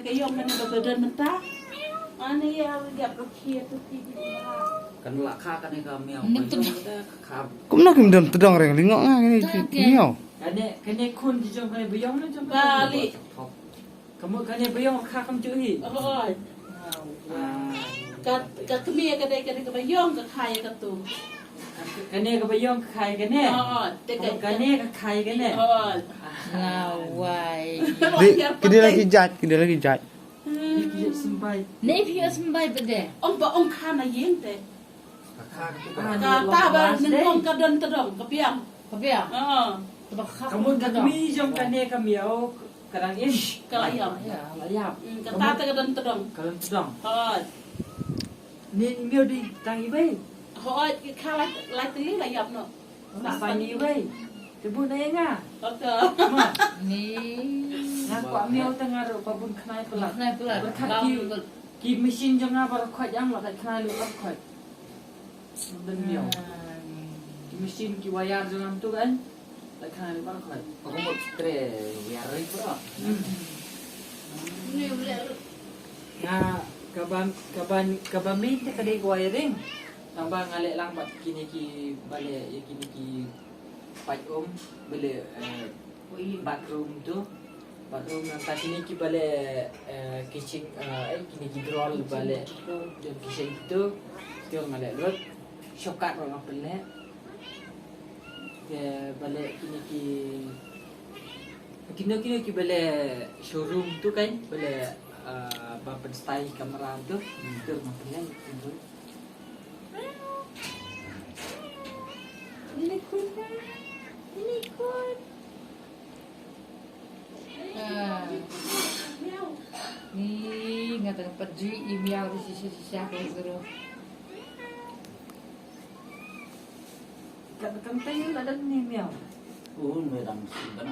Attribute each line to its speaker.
Speaker 1: cái yom này nó berdua mentah. Mana ya gak berkhiat tu tiba.
Speaker 2: Kan laka kan ni kami yang khab.
Speaker 3: Cũng nó kìm đầm tự động rồi, ngõ ngay nhiều.
Speaker 2: Cái này khôn thì trong cái biyong nó trong
Speaker 1: Bali.
Speaker 2: Cái này biyong khá không chữ gì.
Speaker 1: Oh. Cái kemia cái đây cái yom cái khai cái tu.
Speaker 2: Cái này cái biyong khai cái này. Cái này cái khai cái này.
Speaker 4: Lawai.
Speaker 3: Cái dia lagi jat.
Speaker 2: Sembay.
Speaker 4: Ni pia sembai bede.
Speaker 1: Ông khai là giếng thế. Ta ba nên ông cái đơn tự động cái biang.
Speaker 4: Kapia.
Speaker 2: Kamu kami trong cái này kami ao kadang in.
Speaker 1: Cái lại yom.
Speaker 2: Layap.
Speaker 1: Cái ta cái đơn tự động.
Speaker 2: Kalau sedang.
Speaker 1: Thôi.
Speaker 2: Ni miêu đi tangi bay.
Speaker 1: Thôi cái khai lại tự lý là yom nữa.
Speaker 2: Tak pani bay. Tebu na nga.
Speaker 1: Ok.
Speaker 4: Ni.
Speaker 2: Ngaku miêu tengah ro pabun khnai pelak.
Speaker 4: Nai pula.
Speaker 2: Ki mesin jong nga bar khoi yang la khnai lu bar khoi. Dan miêu. Ki mesin ki wayar jong am tu kan. La khnai lu bar khoi. Aku mau tre wayar ri pro.
Speaker 1: Ni boleh.
Speaker 2: Nga kaban min te kadai wiring. Tambah ngalek lang bat kini ki bale kini ki pai bale bathroom tu. Bathroom yang tak kini ki bale kitchen kini ki groll bale dan kitchen tu dia ngalek lut shokat orang pelak. Dia bale kini ki bale showroom tu kan bale bapan style kamera tu dia orang pelak tu.
Speaker 1: Ini kun. Ini kun.
Speaker 4: Ni ngatang pergi email di sisi aku suruh.
Speaker 2: Kan tayo ada ni miao.
Speaker 5: Uun, may dang